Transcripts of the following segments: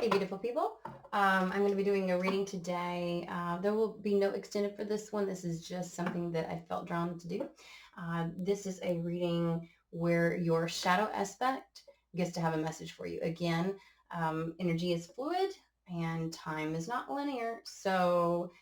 Hey, beautiful people. I'm going to be doing a reading today. There will be no extended for this one. This is just something that I felt drawn to do. This is a reading where your shadow aspect gets to have a message for you. Again, energy is fluid and time is not linear. So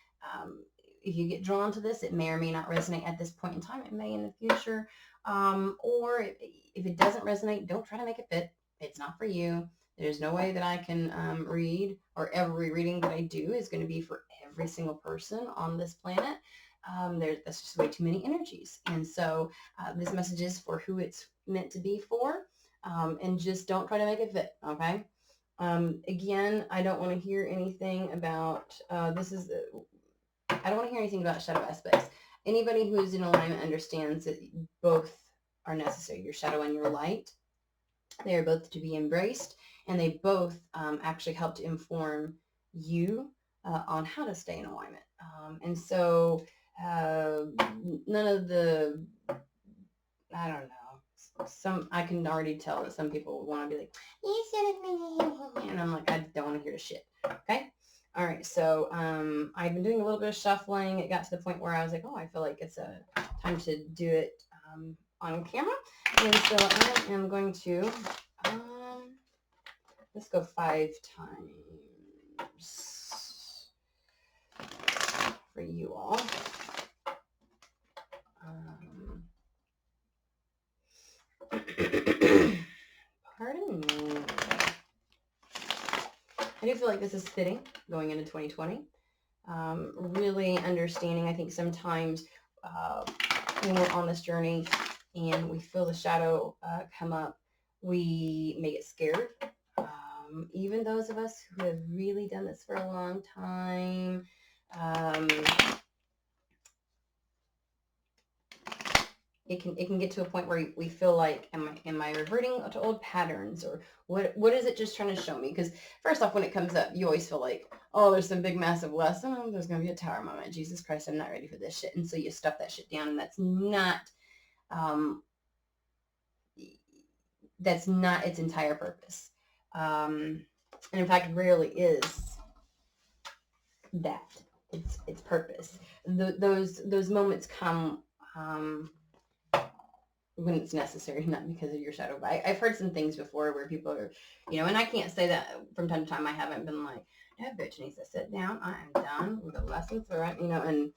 if you get drawn to this, it may or may not resonate at this point in time. It may in the future. Or if it doesn't resonate, don't try to make it fit. It's not for you. There's no way that I can read, or every reading that I do is going to be for every single person on this planet. That's just way too many energies. And so this message is for who it's meant to be for. And just don't try to make it fit, okay? Again, I don't want to hear anything about, I don't want to hear anything about shadow aspects. Anybody who's in alignment understands that both are necessary, your shadow and your light. They are both to be embraced, and they both actually help to inform you on how to stay in alignment. And so none of the, I don't know, I can already tell that some people want to be like, you said it, and I'm like, I don't want to hear the shit. Okay. All right. So I've been doing a little bit of shuffling. It got to the point where I was like, oh, I feel like it's a time to do it on camera. And so I am going to, let's go 5 times for you all. Pardon me. I do feel like this is fitting going into 2020. Really understanding, I think sometimes when we're on this journey and we feel the shadow come up, we may get scared. Even those of us who have really done this for a long time, it can get to a point where we feel like, am I reverting to old patterns, or what is it just trying to show me? Because first off, when it comes up, you always feel like, oh, there's some big massive lesson. Oh, there's going to be a tower moment. Jesus Christ, I'm not ready for this shit. And so you stuff that shit down, and that's not its entire purpose. And in fact, rarely is that its purpose. Those moments come when it's necessary, not because of your shadow. But I've heard some things before where people are, and I can't say that from time to time I haven't been like, that bitch needs to sit down. I am done with the lessons, right? And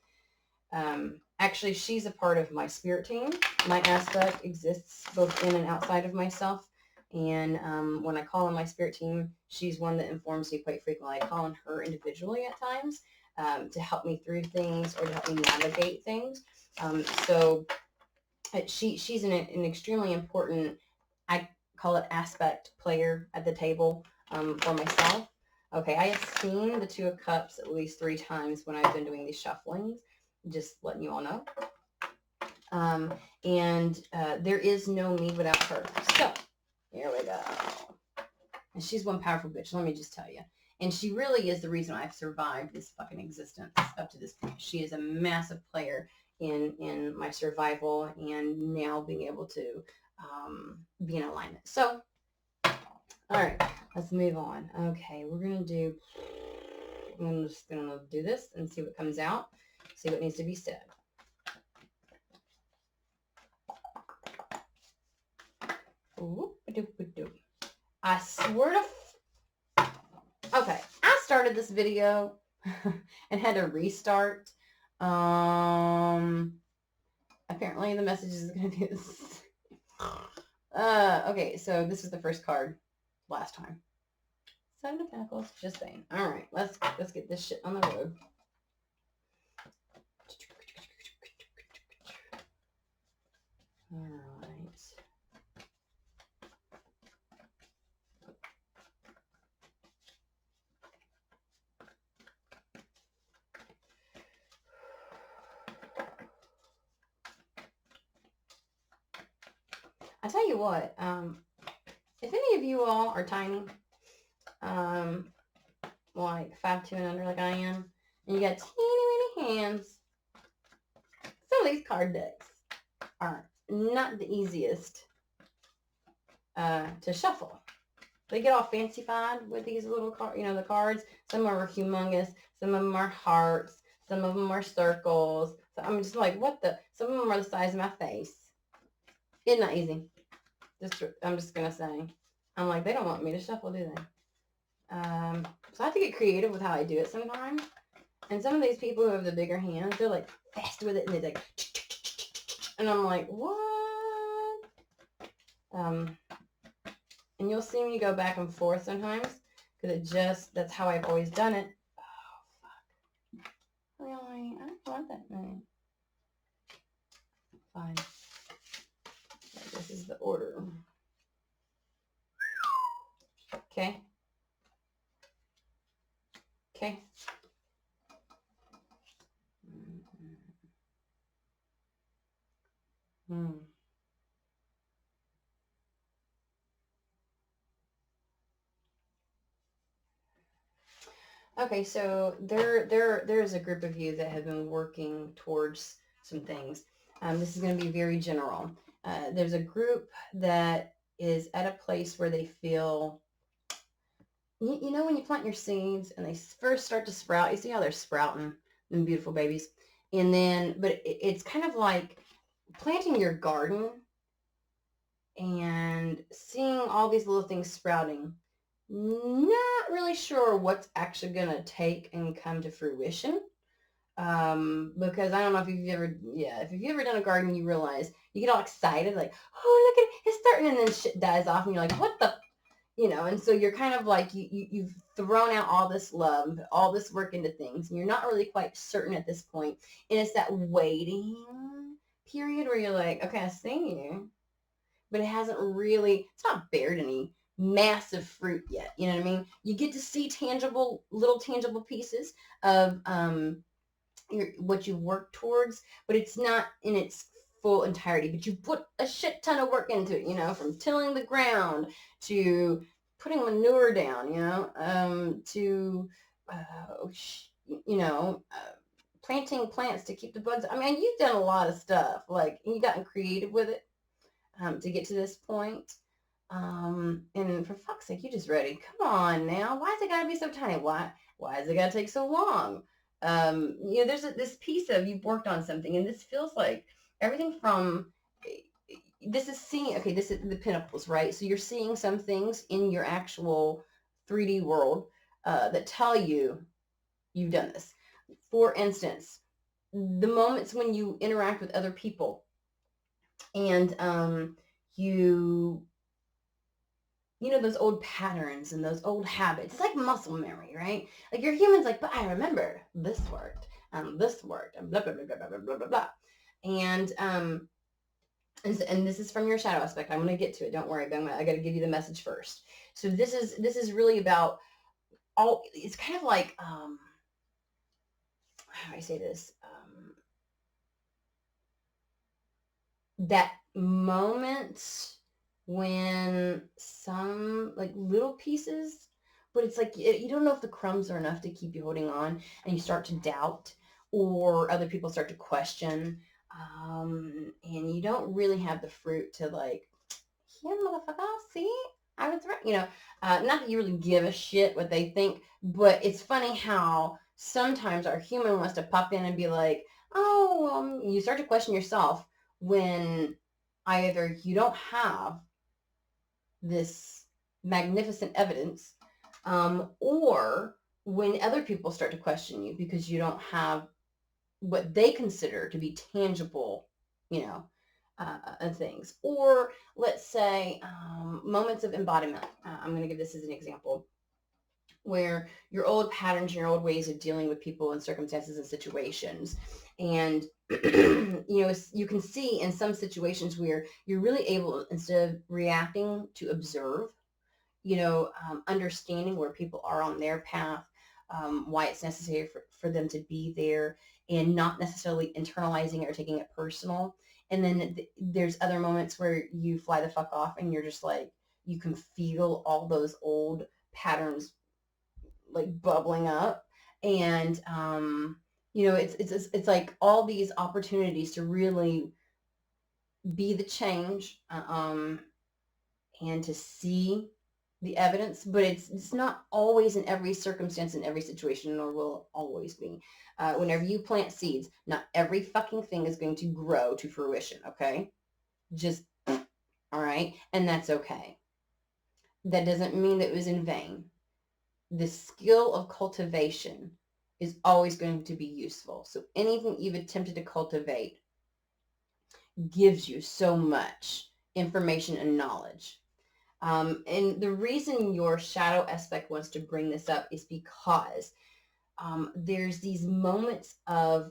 actually, she's a part of my spirit team. My aspect exists both in and outside of myself. And when I call on my spirit team, she's one that informs me quite frequently. I call on her individually at times to help me through things or to help me navigate things. So she's an extremely important, I call it aspect player at the table for myself. Okay, I have seen the 2 of Cups at least 3 times when I've been doing these shufflings, just letting you all know. And there is no me without her. So, here we go. And she's one powerful bitch, let me just tell you. And she really is the reason I've survived this fucking existence up to this point. She is a massive player in my survival and now being able to be in alignment. So, all right, let's move on. Okay, I'm just going to do this and see what comes out, see what needs to be said. I swear to... Okay, I started this video and had to restart. Apparently the message is going to be this. Okay, so this is the first card last time. 7 of Pentacles, just saying. All right, let's get this shit on the road. All right. I tell you what, if any of you all are tiny, like 5'2" and under like I am, and you got teeny weeny hands, some of these card decks are not the easiest to shuffle. They get all fancified with these little the cards. Some of them are humongous. Some of them are hearts. Some of them are circles. So I'm just like, what the? Some of them are the size of my face. It's not easy. I'm just going to say. I'm like, they don't want me to shuffle, do they? So I have to get creative with how I do it sometimes. And some of these people who have the bigger hands, they're like fast with it, and they're like, and I'm like, what? And you'll see me go back and forth sometimes because that's how I've always done it. Oh, fuck. Really? I don't want that thing. Fine. Right, this is the order. Okay. Okay. Okay, so there's a group of you that have been working towards some things. This is going to be very general. There's a group that is at a place where they feel, you know, when you plant your seeds and they first start to sprout, you see how they're sprouting, them beautiful babies. And then, but it's kind of like planting your garden and seeing all these little things sprouting. Not really sure what's actually going to take and come to fruition. Because I don't know if you've ever done a garden, you realize you get all excited, like, oh, look at it, it's starting, and then shit dies off, and you're like, what the, and so you're kind of like, you've thrown out all this love, all this work into things, and you're not really quite certain at this point, and it's that waiting period where you're like, okay, I see you, but it hasn't really, it's not bared any massive fruit yet. You know what I mean? You get to see little tangible pieces of what you work towards, but it's not in its full entirety. But you put a shit ton of work into it, from tilling the ground to putting manure down, to, planting plants to keep the bugs. I mean, you've done a lot of stuff, like, and you've gotten creative with it. To get to this point. And for fuck's sake, you just ready. Come on now. Why has it got to be so tiny? Why has it got to take so long? There's this piece of you've worked on something, and this feels like everything from, this is the pinnacles, right? So you're seeing some things in your actual 3D world that tell you you've done this. For instance, the moments when you interact with other people, and those old patterns and those old habits. It's like muscle memory, right? Like your human's like, but I remember this worked, and blah blah blah blah blah blah blah blah. And this is from your shadow aspect. I'm gonna get to it. Don't worry, but I got to give you the message first. So this is really about all. It's kind of like how do I say this? That moment when some like little pieces, but it's like you don't know if the crumbs are enough to keep you holding on, and you start to doubt, or other people start to question, and you don't really have the fruit to like, here, motherfucker, see, I was right. Not that you really give a shit what they think, but it's funny how sometimes our human wants to pop in and be like, oh, you start to question yourself when either you don't have this magnificent evidence, or when other people start to question you because you don't have what they consider to be tangible, things. Or let's say moments of embodiment. I'm going to give this as an example, where your old patterns, your old ways of dealing with people and circumstances and situations. And, you can see in some situations where you're really able, instead of reacting, to observe, understanding where people are on their path, why it's necessary for them to be there, and not necessarily internalizing or taking it personal. And then there's other moments where you fly the fuck off and you're just like, you can feel all those old patterns like bubbling up. And, it's like all these opportunities to really be the change, and to see the evidence, but it's not always in every circumstance, in every situation, nor will it always be. Whenever you plant seeds, not every fucking thing is going to grow to fruition, okay? Just, all right? And that's okay. That doesn't mean that it was in vain. The skill of cultivation is always going to be useful. So anything you've attempted to cultivate gives you so much information and knowledge. And the reason your shadow aspect wants to bring this up is because there's these moments of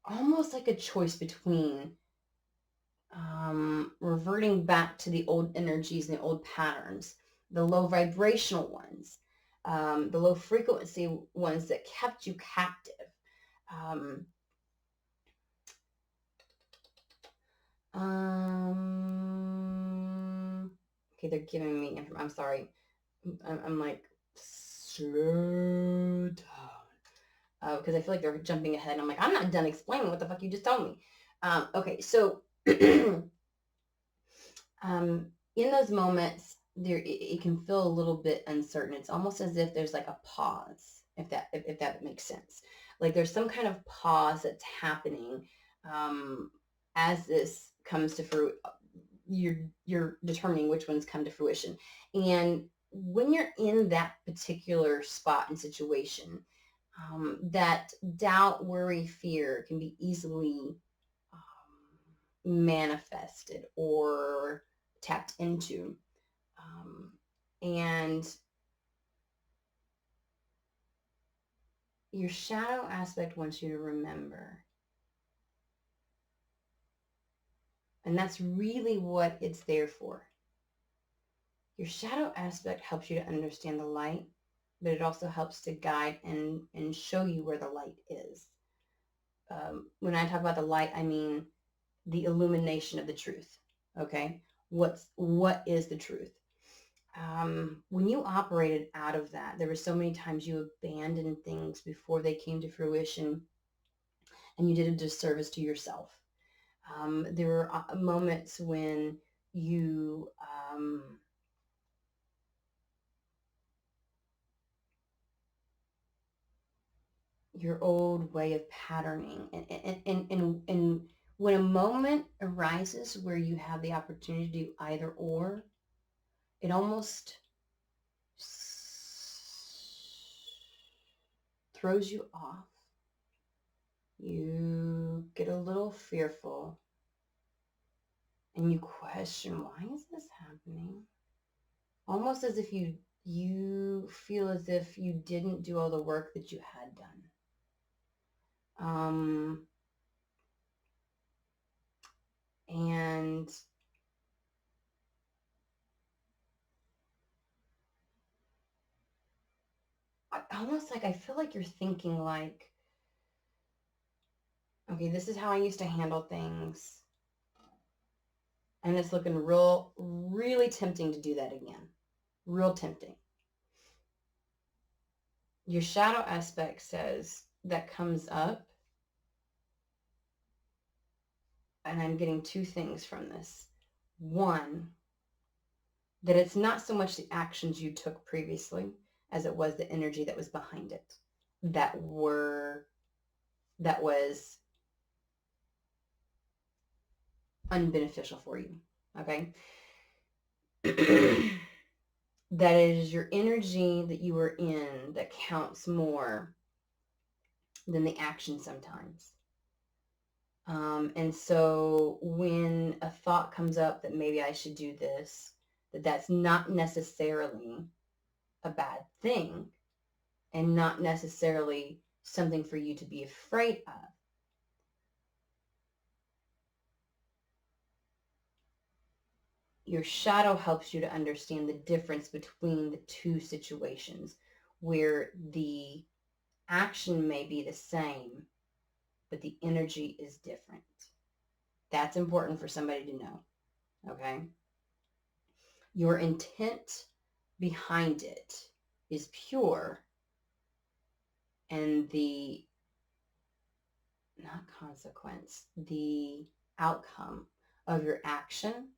almost like a choice between reverting back to the old energies and the old patterns, the low vibrational ones, the low frequency ones that kept you captive. Okay, they're giving me information. I'm sorry. I'm like, slow down. Because I feel like they're jumping ahead. And I'm like, I'm not done explaining what the fuck you just told me. Okay, so in those moments, it can feel a little bit uncertain. It's almost as if there's like a pause, if that makes sense. Like there's some kind of pause that's happening as this comes to fruition. You're determining which ones come to fruition. And when you're in that particular spot and situation, that doubt, worry, fear can be easily manifested or tapped into. And your shadow aspect wants you to remember. And that's really what it's there for. Your shadow aspect helps you to understand the light, but it also helps to guide and show you where the light is. When I talk about the light, I mean the illumination of the truth. Okay? What is the truth? When you operated out of that, there were so many times you abandoned things before they came to fruition, and you did a disservice to yourself. There were moments when you your old way of patterning, and when a moment arises where you have the opportunity to do either or, it almost throws you off. You get a little fearful and you question, why is this happening? Almost as if you feel as if you didn't do all the work that you had done. And almost like I feel like you're thinking like, okay, this is how I used to handle things. And it's looking really tempting to do that again. Real tempting. Your shadow aspect says that comes up. And I'm getting two things from this. One, that it's not so much the actions you took previously as it was the energy that was behind it that was unbeneficial for you. Okay. That it is your energy that you were in that counts more than the action sometimes. And so when a thought comes up that maybe I should do this, that's not necessarily a bad thing and not necessarily something for you to be afraid of. Your shadow helps you to understand the difference between the two situations where the action may be the same, but the energy is different. That's important for somebody to know, okay? Your intent behind it is pure, and the, not consequence, the outcome of your action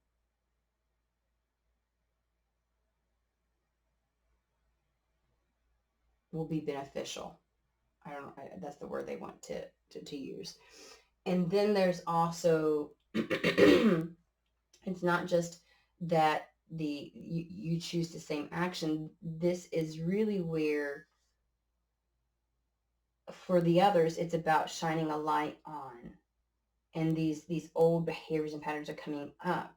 will be beneficial. I don't know. That's the word they want to use. And then there's also, it's not just that you choose the same action. This is really where, for the others, it's about shining a light on. And these old behaviors and patterns are coming up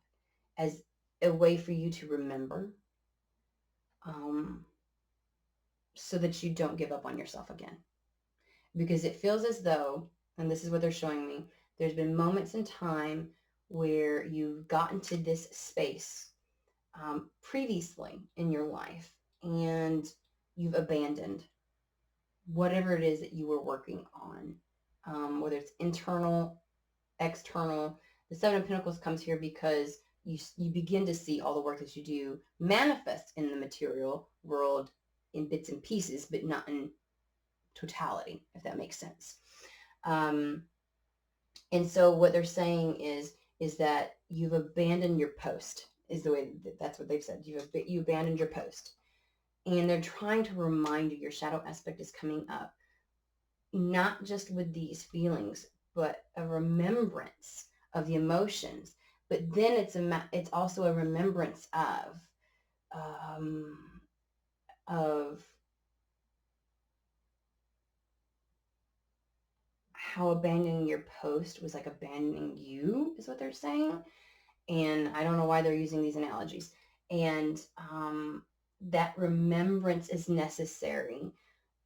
as a way for you to remember, so that you don't give up on yourself again. Because it feels as though, and this is what they're showing me, there's been moments in time where you've gotten to this space previously in your life, and you've abandoned whatever it is that you were working on, whether it's internal, external. The Seven of Pentacles comes here because you begin to see all the work that you do manifest in the material world in bits and pieces, but not in totality, if that makes sense. And so what they're saying is that you've abandoned your post, is the way that's what they've said. You abandoned your post, and they're trying to remind you your shadow aspect is coming up, not just with these feelings, but a remembrance of the emotions. But then it's also a remembrance of how abandoning your post was like abandoning you, is what they're saying. And I don't know why they're using these analogies. And that remembrance is necessary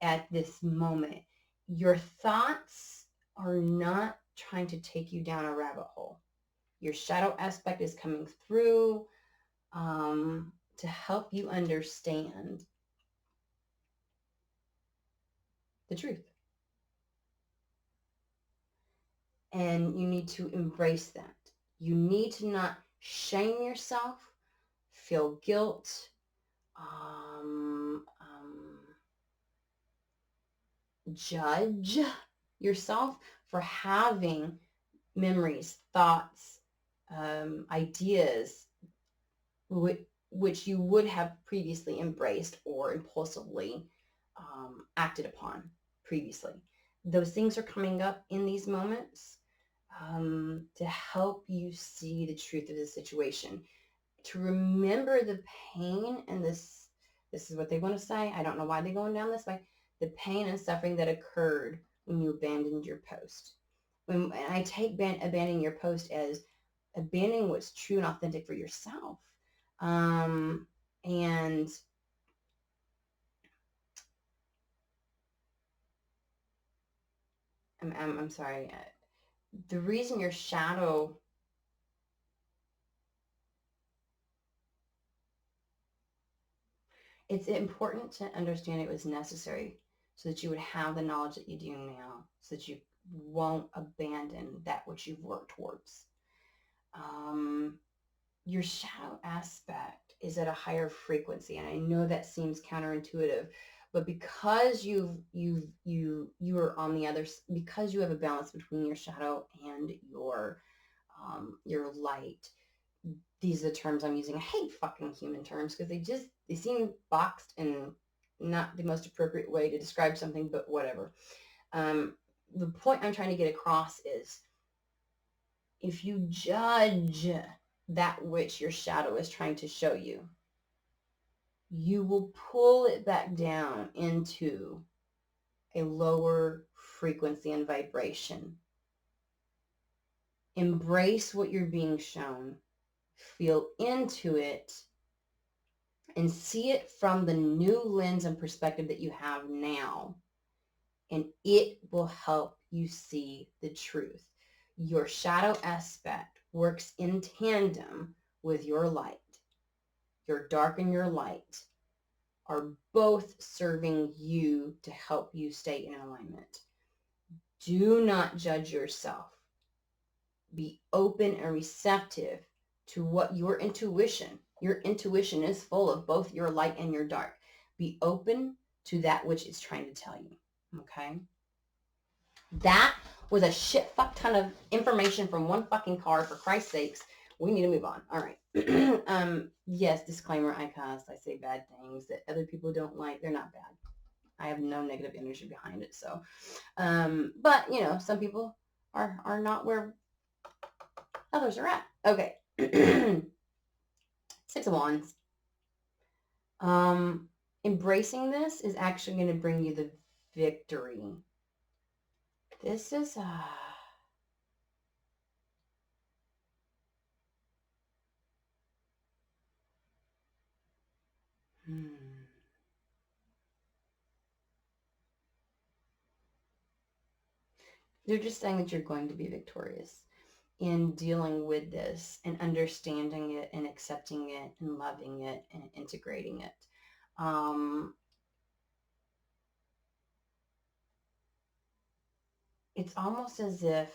at this moment. Your thoughts are not trying to take you down a rabbit hole. Your shadow aspect is coming through to help you understand the truth. And you need to embrace that. You need to not shame yourself, feel guilt, judge yourself for having memories, thoughts, ideas, which you would have previously embraced or impulsively acted upon previously. Those things are coming up in these moments to help you see the truth of the situation, to remember the pain and this is what they want to say. I don't know why they're going down this way. The pain and suffering that occurred when you abandoned your post. And I take abandoning your post as abandoning what's true and authentic for yourself. And I'm sorry. The reason your shadow it's important to understand it was necessary so that you would have the knowledge that you do now, so that you won't abandon that which you've worked towards. Your shadow aspect is at a higher frequency, and I know that seems counterintuitive, but because you are on the other, because you have a balance between your shadow and your light. These are the terms I'm using. I hate fucking human terms because they seem boxed and not the most appropriate way to describe something, but whatever. The point I'm trying to get across is if you judge that which your shadow is trying to show you, you will pull it back down into a lower frequency and vibration. Embrace what you're being shown. Feel into it and see it from the new lens and perspective that you have now. And it will help you see the truth. Your shadow aspect works in tandem with your light. Your dark and your light are both serving you to help you stay in alignment. Do not judge yourself. Be open and receptive to what your intuition is full of both your light and your dark. Be open to that which it's trying to tell you. Okay? That was a shit fuck ton of information from one fucking card, for Christ's sakes. We need to move on. All right. Yes, disclaimer, I cuss. I say bad things that other people don't like. They're not bad. I have no negative energy behind it. So, but you know, some people are not where others are at. Okay. Six of Wands. Embracing this is actually going to bring you the victory. This is they're just saying that you're going to be victorious in dealing with this and understanding it and accepting it and loving it and integrating it. It's almost as if,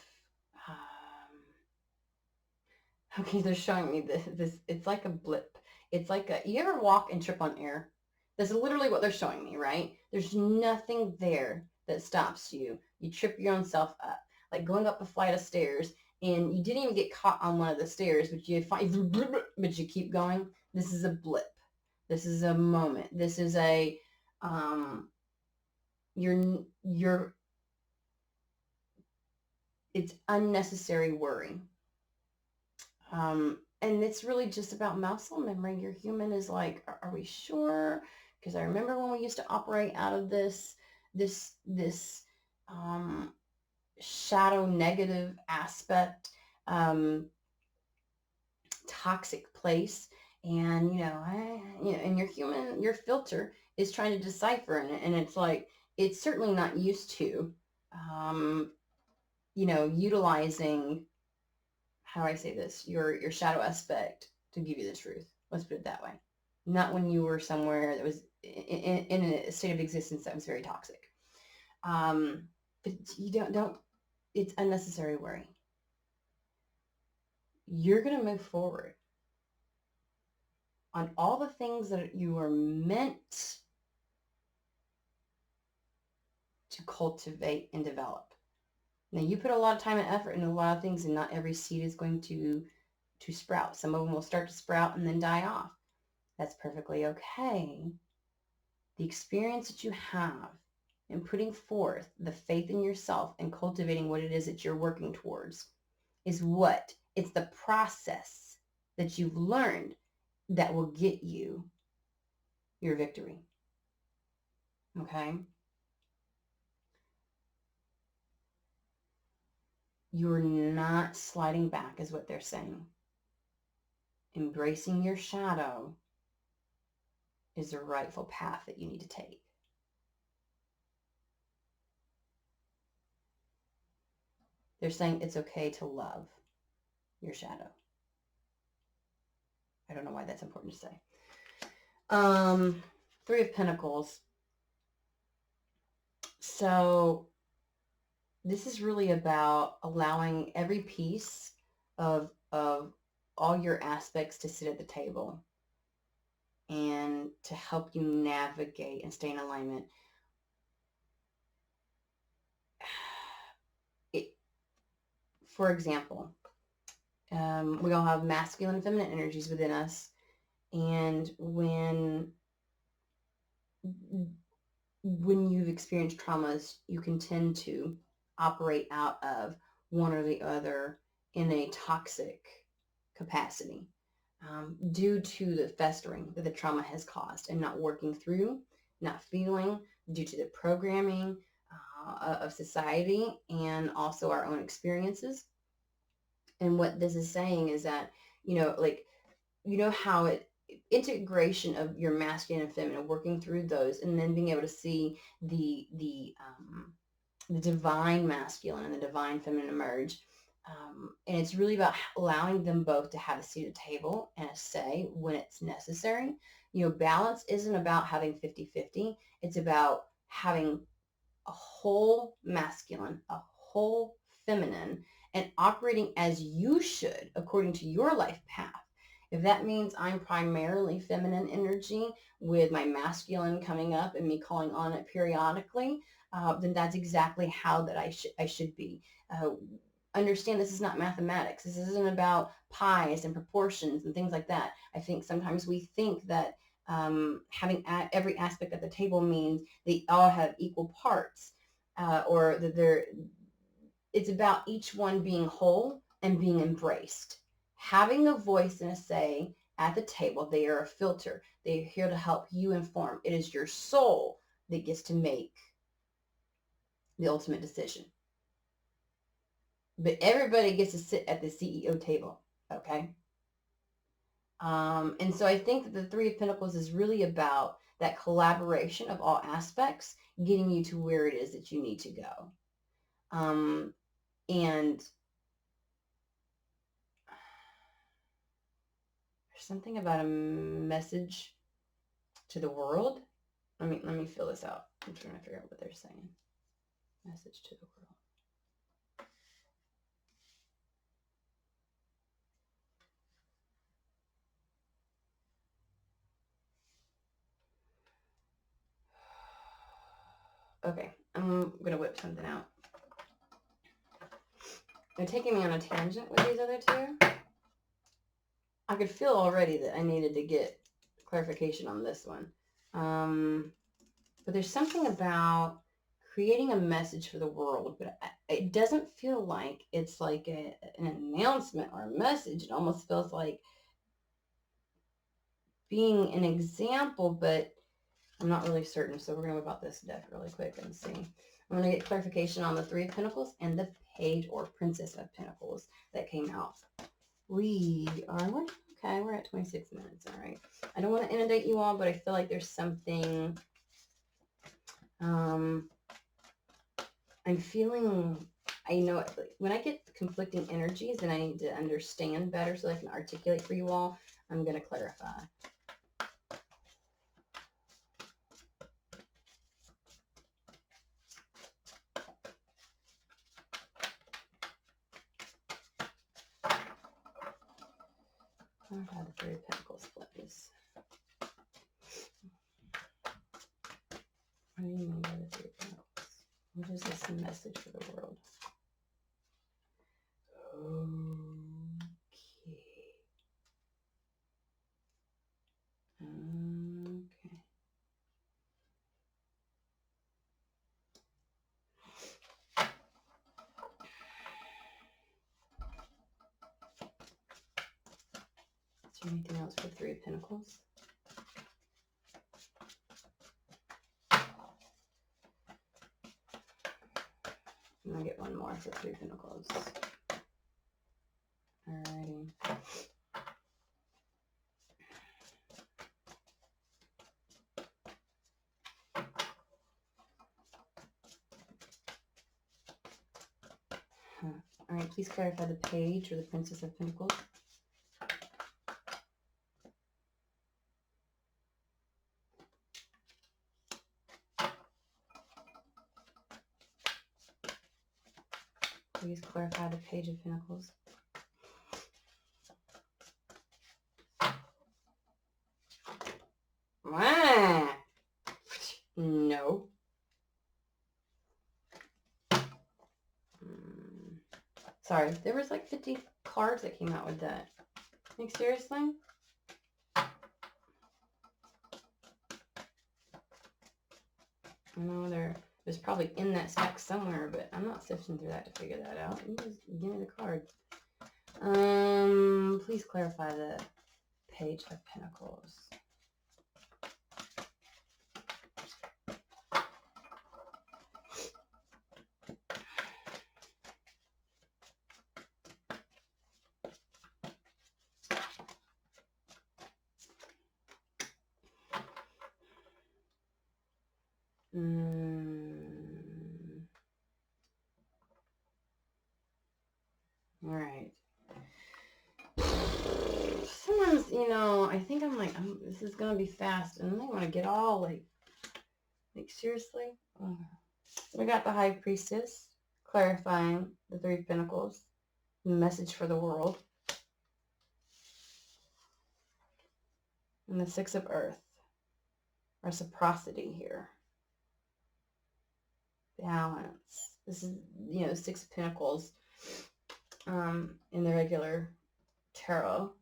okay, they're showing me this, it's like a blip. It's like you ever walk and trip on air? That's literally what they're showing me, right? There's nothing there that stops you. You trip your own self up. Like going up a flight of stairs and you didn't even get caught on one of the stairs, but but you keep going. This is a blip. This is a moment. This is a, you're, it's unnecessary worry. And it's really just about muscle memory. Your human is like, are we sure? Because I remember when we used to operate out of this shadow negative aspect, toxic place. And, and your human, your filter is trying to decipher it. And it's like, it's certainly not used to, utilizing, how do I say this, your shadow aspect to give you the truth. Let's put it that way. Not when you were somewhere that was in a state of existence that was very toxic. But you don't, it's unnecessary worry. You're going to move forward on all the things that you are meant to cultivate and develop. Now, you put a lot of time and effort into a lot of things, and not every seed is going to sprout. Some of them will start to sprout and then die off. That's perfectly okay. The experience that you have in putting forth the faith in yourself and cultivating what it is that you're working towards is it's the process that you've learned that will get you your victory. Okay? You're not sliding back, is what they're saying. Embracing your shadow is the rightful path that you need to take. They're saying it's okay to love your shadow. I don't know why that's important to say. Three of Pentacles. So this is really about allowing every piece of all your aspects to sit at the table and to help you navigate and stay in alignment. For example, we all have masculine and feminine energies within us. And when you've experienced traumas, you can tend to operate out of one or the other in a toxic capacity due to the festering that the trauma has caused and not working through, not feeling, due to the programming of society and also our own experiences. And what this is saying is that, how integration of your masculine and feminine, working through those, and then being able to see the divine masculine and the divine feminine emerge. And it's really about allowing them both to have a seat at the table and a say when it's necessary. Balance isn't about having 50-50. It's about having a whole masculine, a whole feminine, and operating as you should according to your life path. If that means I'm primarily feminine energy with my masculine coming up and me calling on it periodically, then that's exactly how that I should be. Understand this is not mathematics. This isn't about pies and proportions and things like that. I think sometimes we think that Having every aspect at the table means they all have equal parts, or that it's about each one being whole and being embraced. Having a voice and a say at the table, they are a filter. They are here to help you inform. It is your soul that gets to make the ultimate decision. But everybody gets to sit at the CEO table, okay? And so I think that the Three of Pentacles is really about that collaboration of all aspects, getting you to where it is that you need to go. And there's something about a message to the world. Let me fill this out. I'm trying to figure out what they're saying. Message to the world. Okay, I'm gonna whip something out. They're taking me on a tangent with these other two. I could feel already that I needed to get clarification on this one. But there's something about creating a message for the world, but it doesn't feel like it's like an announcement or a message. It almost feels like being an example, but I'm not really certain. So we're going to whip out this deck really quick and see. I'm going to get clarification on the Three of Pentacles and the Page or Princess of Pentacles that came out. We're at 26 minutes. All right. I don't want to inundate you all, but I feel like there's something, I'm feeling, I know when I get conflicting energies and I need to understand better so I can articulate for you all, I'm going to clarify. I've had the Three of Pentacles, please. What do you mean by the Three of Pentacles? What is this message for the world? Okay. Okay. Is there anything else for Three of Pentacles? I'm going to get one more for Three of Pentacles. Alrighty. Alright, please clarify the Page or the Princess of Pentacles. Please clarify the Page of Pentacles. No. Sorry, there was like 50 cards that came out with that. Like, seriously? I know there's probably in that stack somewhere, but I'm not sifting through that to figure that out. You just give me the card. Please clarify the Page of Pentacles. All right. Sometimes, I think I'm like, this is going to be fast. And then I want to get all like seriously? Oh. We got the High Priestess clarifying the Three of Pentacles, the message for the world. And the Six of Earth. Reciprocity here. Balance. This is, Six of Pentacles in the regular tarot.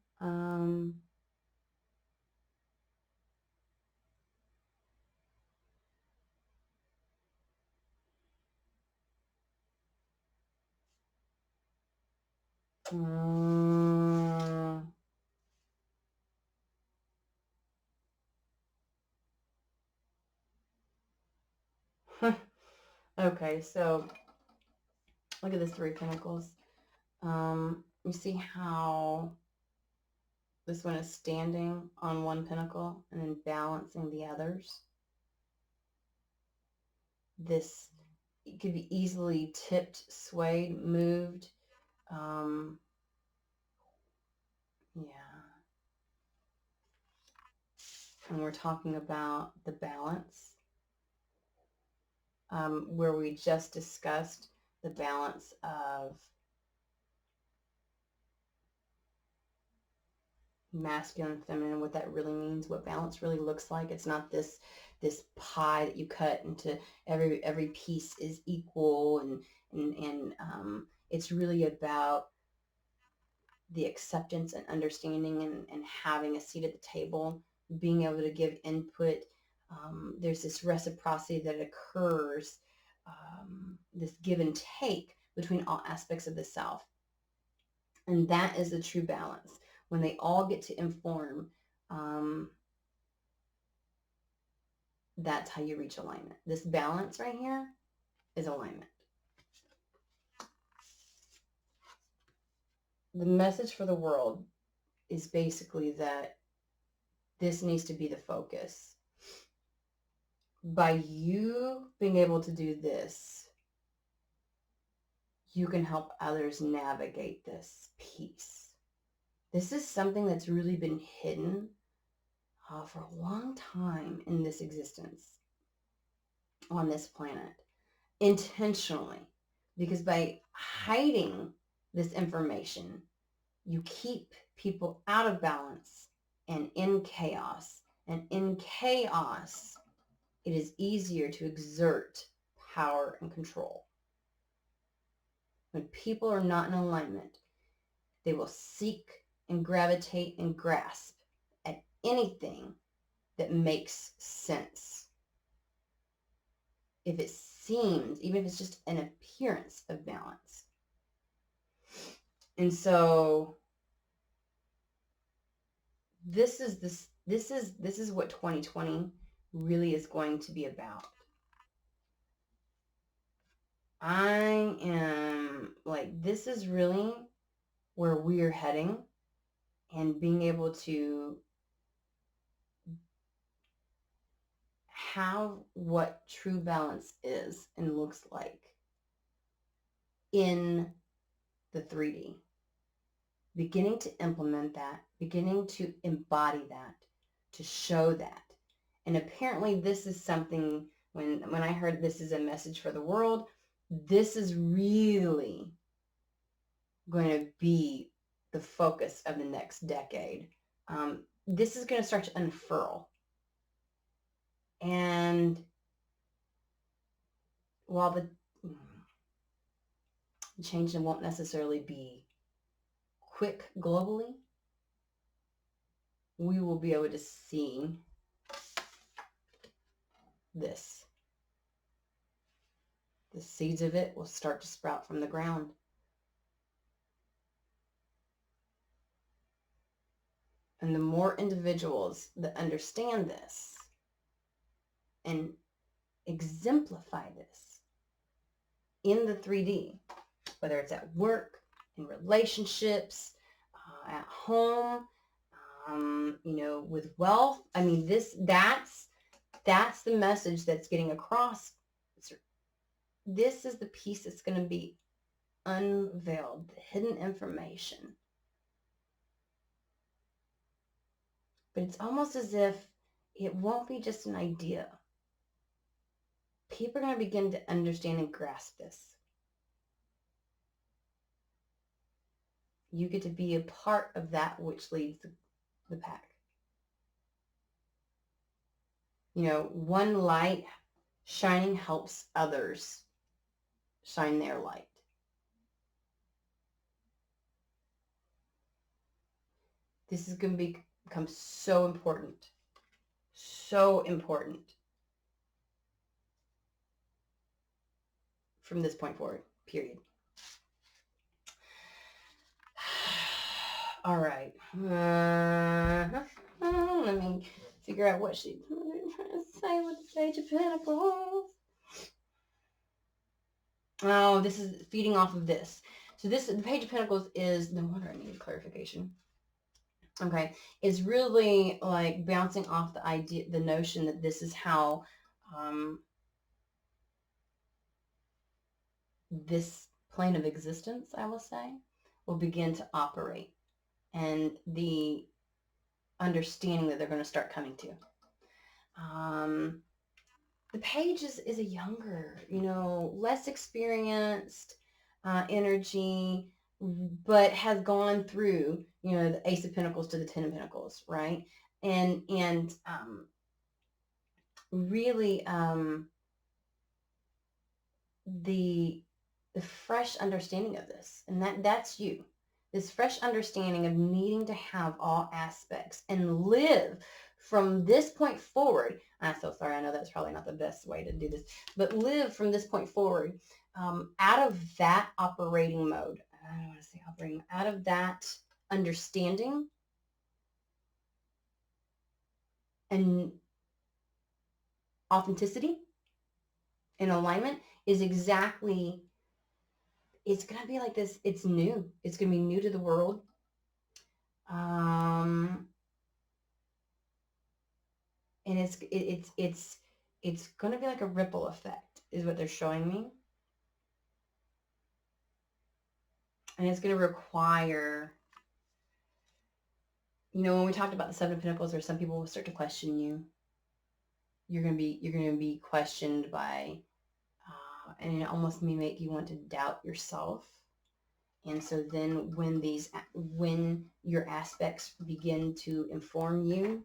Okay, so look at this Three of Pentacles. You see how this one is standing on one pentacle and then balancing the others. This, it could be easily tipped, swayed, moved. Yeah. And we're talking about the balance, where we just discussed the balance of masculine, feminine, what that really means, what balance really looks like. It's not this pie that you cut into every piece is equal, and it's really about the acceptance and understanding, and having a seat at the table, being able to give input. There's this reciprocity that occurs, this give and take between all aspects of the self. And that is the true balance. When they all get to inform, that's how you reach alignment. This balance right here is alignment. The message for the world is basically that this needs to be the focus. By you being able to do this, you can help others navigate this piece. This is something that's really been hidden for a long time in this existence on this planet, intentionally, because by hiding this information, you keep people out of balance and in chaos. And in chaos, it is easier to exert power and control. When people are not in alignment, they will seek and gravitate and grasp at anything that makes sense. If it seems, even if it's just an appearance of balance. And so this is what 2020 really is going to be about. I am like, this is really where we're heading, and being able to have what true balance is and looks like in the 3D. Beginning to implement that, beginning to embody that, to show that. And apparently this is something, when I heard this is a message for the world, this is really going to be the focus of the next decade. This is going to start to unfurl. And while the change won't necessarily be quick globally, we will be able to see this. The seeds of it will start to sprout from the ground. And the more individuals that understand this and exemplify this in the 3D, whether it's at work, in relationships, at home, with wealth. I mean, that's the message that's getting across. This is the piece that's going to be unveiled, the hidden information. But it's almost as if it won't be just an idea. People are going to begin to understand and grasp this. You get to be a part of that which leads the pack. One light shining helps others shine their light. This is going to become so important. So important from this point forward, period. All right. Let me figure out what she's trying to say with the Page of Pentacles. Oh, this is feeding off of this. So this, the Page of Pentacles is, no wonder I needed clarification. Okay. Is really like bouncing off the idea, the notion that this is how this plane of existence, I will say, will begin to operate, and the understanding that they're going to start coming to. The page is a younger, less experienced energy, but has gone through, the Ace of Pentacles to the Ten of Pentacles, right? And really the fresh understanding of this, and that's you. This fresh understanding of needing to have all aspects and live from this point forward. I'm so sorry. I know that's probably not the best way to do this, but live from this point forward out of that operating mode. I don't want to say operating, out of that understanding and authenticity and alignment is exactly, it's going to be like this. It's new. It's going to be new to the world. And it's going to be like a ripple effect is what they're showing me. And it's going to require, when we talked about the Seven of Pentacles, or some people will start to question you. You're going to be questioned by, and it almost may make you want to doubt yourself. And so then when your aspects begin to inform you,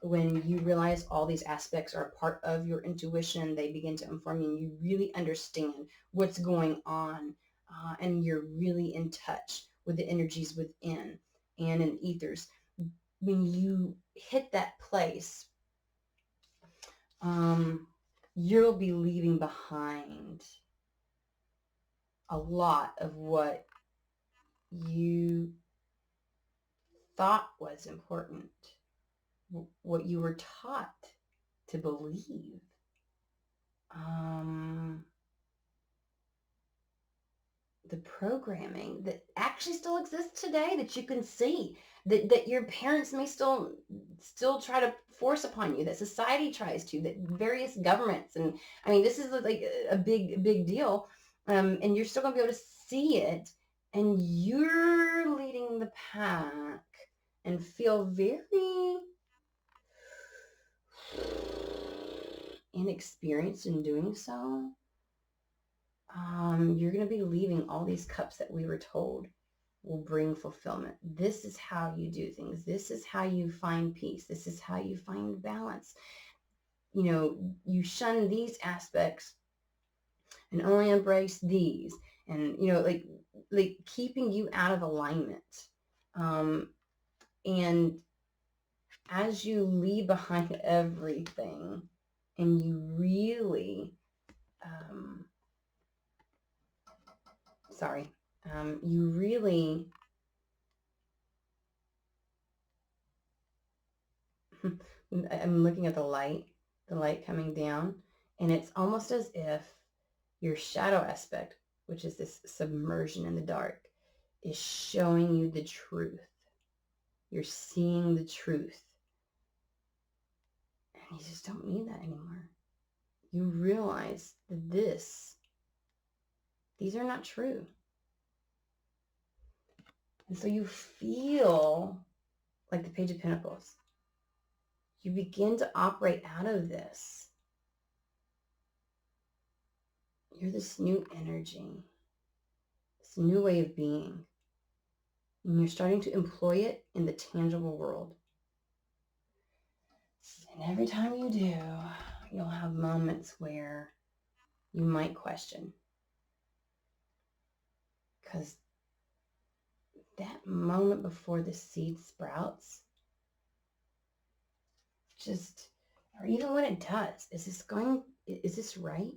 when you realize all these aspects are a part of your intuition, they begin to inform you, and you really understand what's going on, and you're really in touch with the energies within and in ethers. When you hit that place, you'll be leaving behind a lot of what you thought was important, what you were taught to believe. The programming that actually still exists today, that you can see, that your parents may still try to force upon you, that society tries to, that various governments, and I mean, this is like a big deal, and you're still going to be able to see it, and you're leading the pack and feel very inexperienced in doing so. You're going to be leaving all these cups that we were told will bring fulfillment. This is how you do things. This is how you find peace. This is how you find balance. You shun these aspects and only embrace these, and like keeping you out of alignment. And as you leave behind everything, and you really you really I'm looking at the light coming down, and it's almost as if your shadow aspect, which is this submersion in the dark, is showing you the truth. You're seeing the truth, and you just don't need that anymore. You realize that these are not true. And so you feel like the Page of Pentacles. You begin to operate out of this. You're this new energy, this new way of being. And you're starting to employ it in the tangible world. And every time you do, you'll have moments where you might question. Because that moment before the seed sprouts, or even when it does, is this right?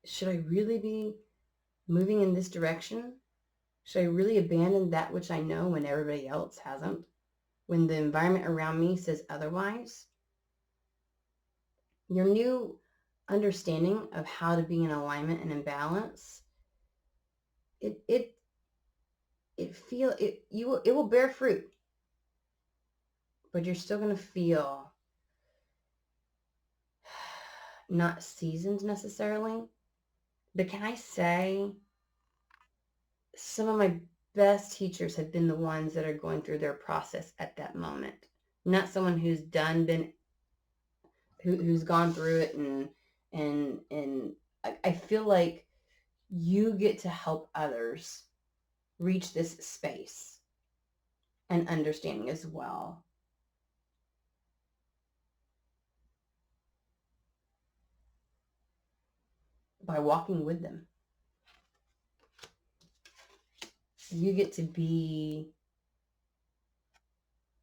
Should I really be moving in this direction? Should I really abandon that which I know when everybody else hasn't? When the environment around me says otherwise? Your new understanding of how to be in alignment and in balance, it will bear fruit, but you're still going to feel not seasoned necessarily. But can I say, some of my best teachers have been the ones that are going through their process at that moment, not someone who's who's gone through it, and I feel like you get to help others reach this space and understanding as well by walking with them. You get to be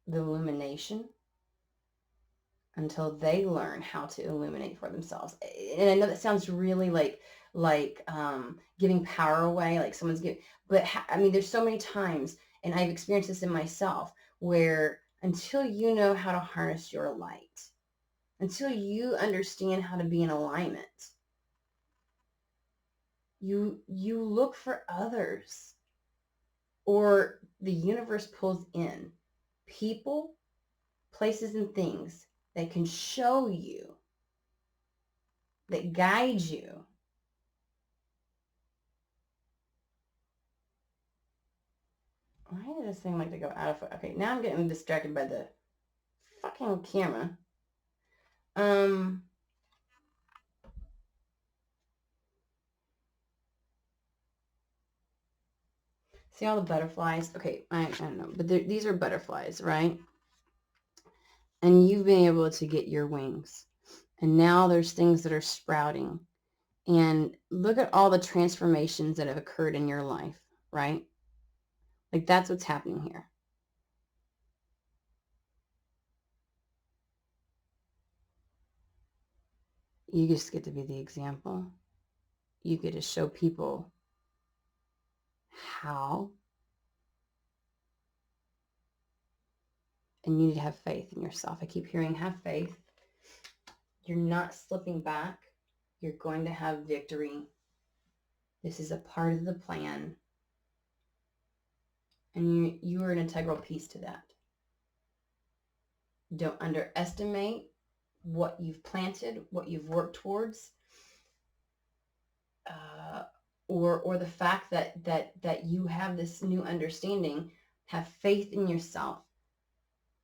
the illumination until they learn how to illuminate for themselves. And I know that sounds really like giving power away, like someone's giving, but I mean, there's so many times, and I've experienced this in myself, where until you know how to harness your light, until you understand how to be in alignment, you look for others, or the universe pulls in people, places, and things that can show you, that guide you. Why does this thing like to go out of focus? Okay, now I'm getting distracted by the fucking camera. See all the butterflies? Okay, I don't know, but these are butterflies, right? And you've been able to get your wings. And now there's things that are sprouting. And look at all the transformations that have occurred in your life, right? Like, that's what's happening here. You just get to be the example. You get to show people how. And you need to have faith in yourself. I keep hearing, have faith. You're not slipping back. You're going to have victory. This is a part of the plan. And you are an integral piece to that. Don't underestimate what you've planted, what you've worked towards, or the fact that you have this new understanding. Have faith in yourself.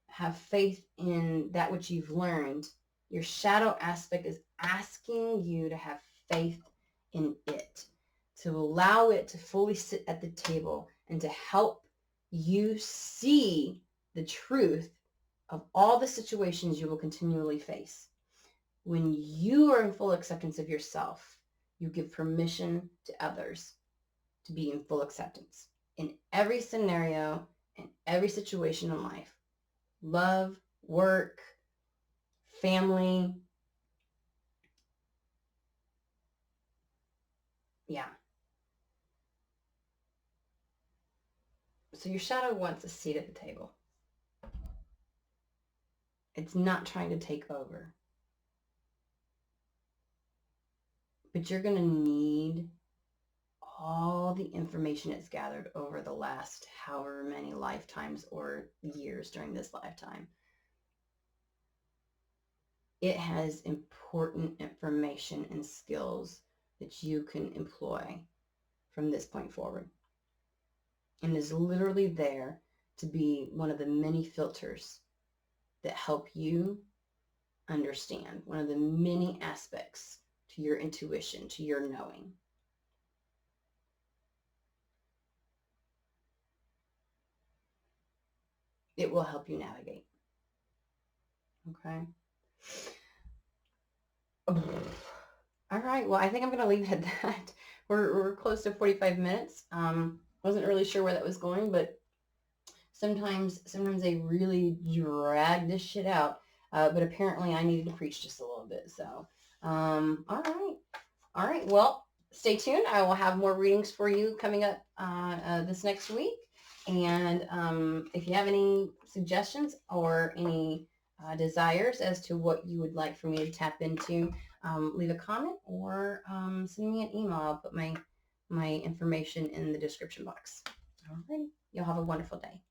Have faith in that which you've learned. Your shadow aspect is asking you to have faith in it, to allow it to fully sit at the table and to help you see the truth of all the situations you will continually face. When you are in full acceptance of yourself, you give permission to others to be in full acceptance in every scenario, in every situation in life. Love, work, family. Yeah. So your shadow wants a seat at the table. It's not trying to take over. But you're going to need all the information it's gathered over the last however many lifetimes or years during this lifetime. It has important information and skills that you can employ from this point forward. And is literally there to be one of the many filters that help you understand, one of the many aspects to your intuition, to your knowing. It will help you navigate. Okay. All right. Well, I think I'm going to leave it at that. We're close to 45 minutes. Wasn't really sure where that was going, but sometimes they really drag this shit out. But apparently I needed to preach just a little bit. So, all right. Well, stay tuned. I will have more readings for you coming up this next week. And if you have any suggestions or any desires as to what you would like for me to tap into, leave a comment or send me an email. I'll put my information in the description box. All right. You'll have a wonderful day.